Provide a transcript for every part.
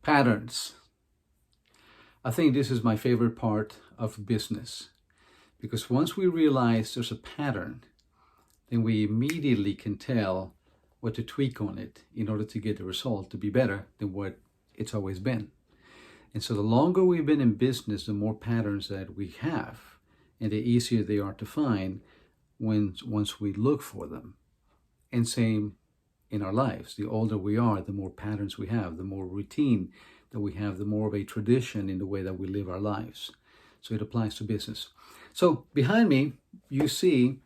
Patterns. I think this is my favorite part of business because once we realize there's a pattern, then we immediately can tell what to tweak on it in order to get the result to be better than what it's always been. And so the longer we've been in business, the more patterns that we have, and the easier they are to find once we look for them. And same in our lives. The older we are, the more patterns we have, the more routine that we have, the more of a tradition in the way that we live our lives. So it applies to business. So behind me, you see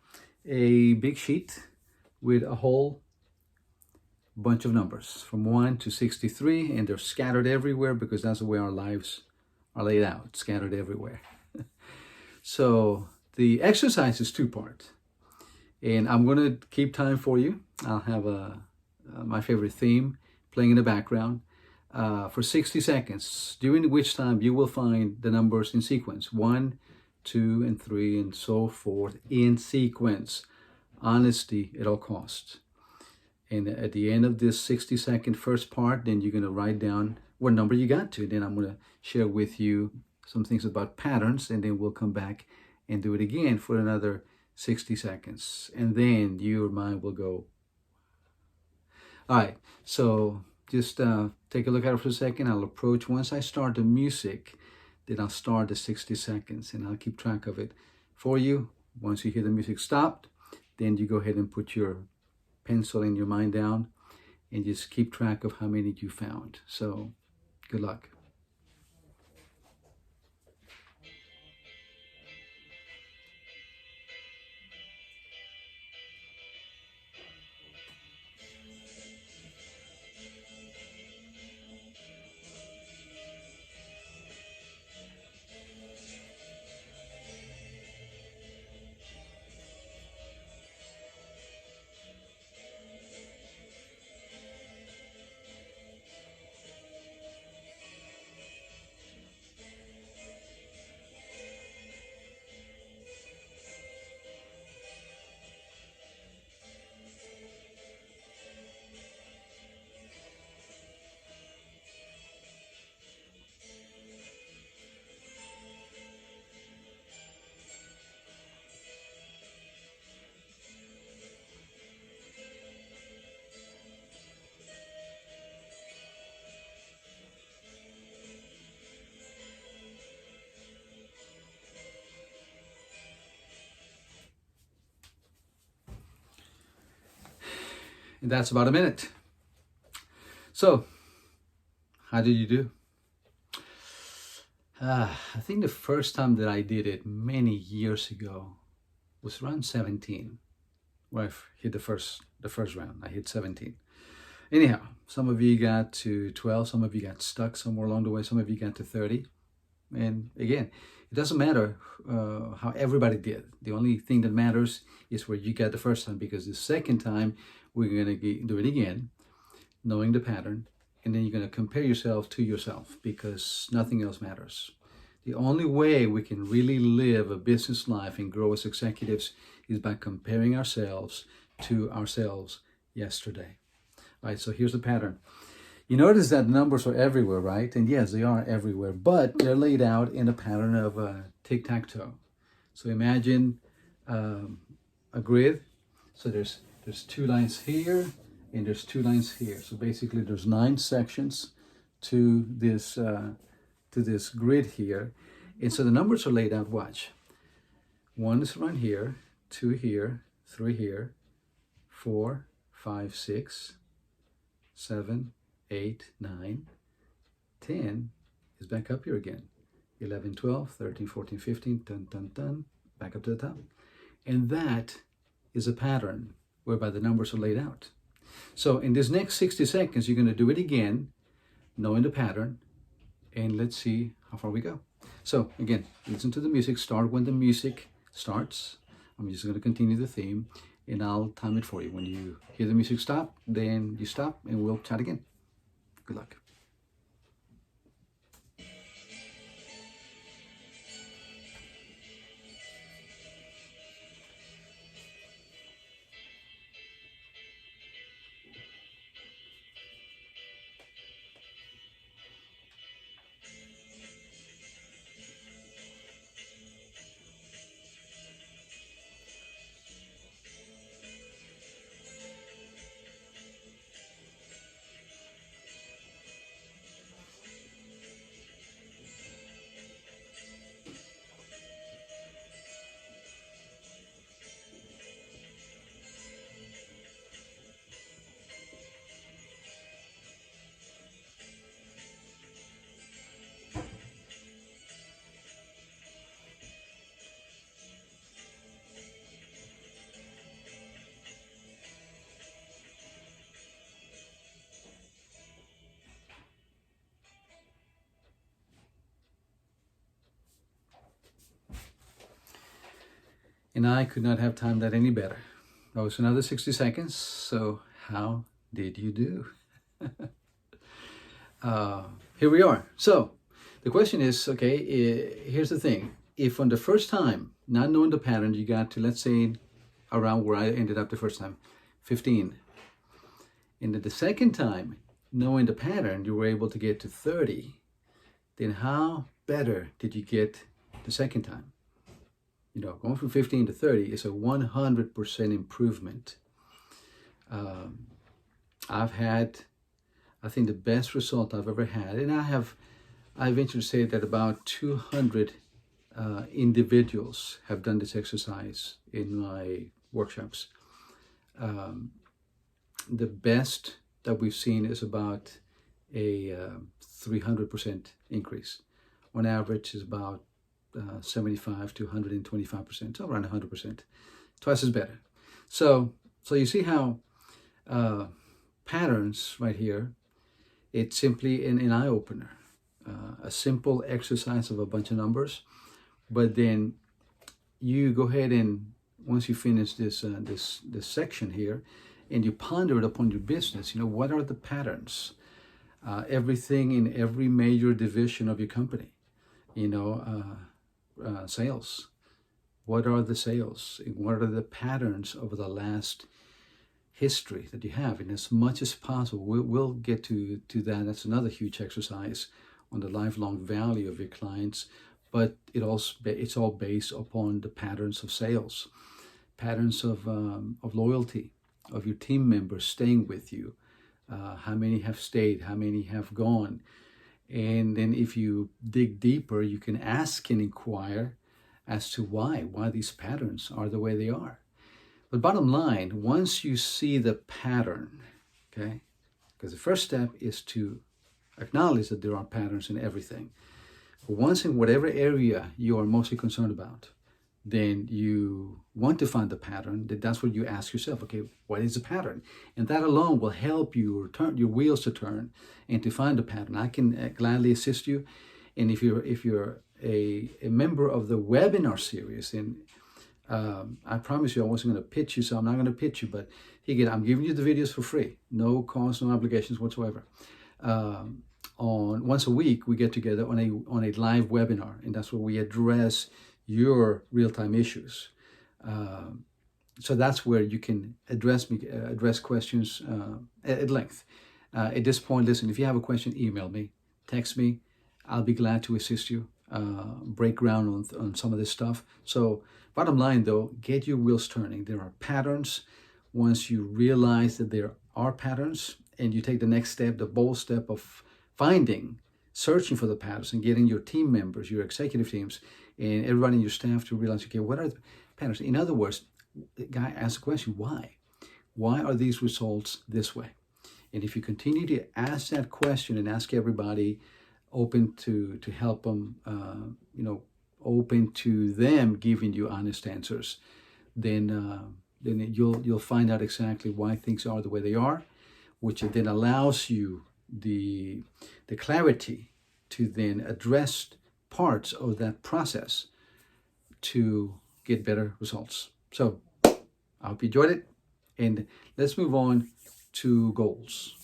a big sheet with a whole bunch of numbers from 1 to 63, and they're scattered everywhere because that's the way our lives are laid out, scattered everywhere. So the exercise is two-part, and I'm going to keep time for you. I'll have my favorite theme playing in the background for 60 seconds, during which time you will find the numbers in sequence, 1, 2, and 3, and so forth, in sequence. Honesty at all costs. And at the end of this 60-second first part, then you're going to write down what number you got to. Then I'm going to share with you some things about patterns, and then we'll come back and do it again for another 60 seconds. And then your mind will go. All right, so just take a look at it for a second. I'll approach. Once I start the music, then I'll start the 60 seconds, and I'll keep track of it for you. Once you hear the music stopped, then you go ahead and put your pencil in your mind down and just keep track of how many you found. So good luck. And that's about a minute. So, how did you do? I think the first time that I did it many years ago was around 17, where I hit the first round. I hit 17. Anyhow, some of you got to 12, some of you got stuck somewhere along the way, some of you got to 30. And again, it doesn't matter how everybody did. The only thing that matters is where you got the first time, because the second time we're going to do it again, knowing the pattern, and then you're going to compare yourself to yourself, because nothing else matters. The only way we can really live a business life and grow as executives is by comparing ourselves to ourselves yesterday. All right, so here's the pattern. You notice that numbers are everywhere, right? And yes, they are everywhere, but they're laid out in a pattern of tic-tac-toe. So imagine a grid. So there's 2 lines here, and there's 2 lines here. So basically, there's 9 sections to this grid here, and so the numbers are laid out. Watch. 1 is around here, 2 here, 3 here, 4, 5, 6, 7, 8, 9, 10 is back up here again. 11, 12, 13, 14, 15, dun, dun, dun, back up to the top. And that is a pattern whereby the numbers are laid out. So in this next 60 seconds, you're going to do it again, knowing the pattern, and let's see how far we go. So again, listen to the music. Start when the music starts. I'm just going to continue the theme, and I'll time it for you. When you hear the music stop, then you stop, and we'll chat again. Good luck. And I could not have timed that any better. That was another 60 seconds. So how did you do? Here we are. So the question is, okay, here's the thing. If on the first time, not knowing the pattern, you got to, let's say, around where I ended up the first time, 15. And then the second time, knowing the pattern, you were able to get to 30. Then how better did you get the second time? You know, going from 15 to 30 is a 100% improvement. I've had, I think, the best result I've ever had. And I venture to say that about 200 individuals have done this exercise in my workshops. The best that we've seen is about a 300% increase. On average is about 75 to 125%, so around 100%, twice as better. So you see how patterns right here, it's simply an eye-opener, a simple exercise of a bunch of numbers, but then you go ahead and once you finish this section here, and you ponder it upon your business, you know, what are the patterns? Everything in every major division of your company, you know, sales. What are the sales? What are the patterns over the last history that you have? And as much as possible, we'll get to that. That's another huge exercise on the lifelong value of your clients. But it's all based upon the patterns of sales, patterns of loyalty, of your team members staying with you. How many have stayed? How many have gone? And then if you dig deeper, you can ask and inquire as to why these patterns are the way they are. But bottom line, once you see the pattern, okay, because the first step is to acknowledge that there are patterns in everything. But once in whatever area you are mostly concerned about, then you want to find the pattern, that's what you ask yourself, okay, what is the pattern? And that alone will help you turn your wheels to turn and to find the pattern. I can gladly assist you. And if you're a member of the webinar series, and I promise you I wasn't going to pitch you, so I'm not going to pitch you, but again, I'm giving you the videos for free, no cost, no obligations whatsoever. On once a week, we get together on a live webinar, and that's where we address your real-time issues. So that's where you can address questions at length. At this point, listen, if you have a question, email me, text me. I'll be glad to assist you, break ground on some of this stuff. So bottom line though, get your wheels turning. There are patterns. Once you realize that there are patterns and you take the next step, the bold step of searching for the patterns and getting your team members, your executive teams, and everybody in your staff to realize, okay, what are the patterns? In other words, the guy asks the question, why? Why are these results this way? And if you continue to ask that question and ask everybody, open to help them, open to them giving you honest answers, then you'll find out exactly why things are the way they are, which then allows you the clarity to then address parts of that process to get better results. So I hope you enjoyed it, and let's move on to goals.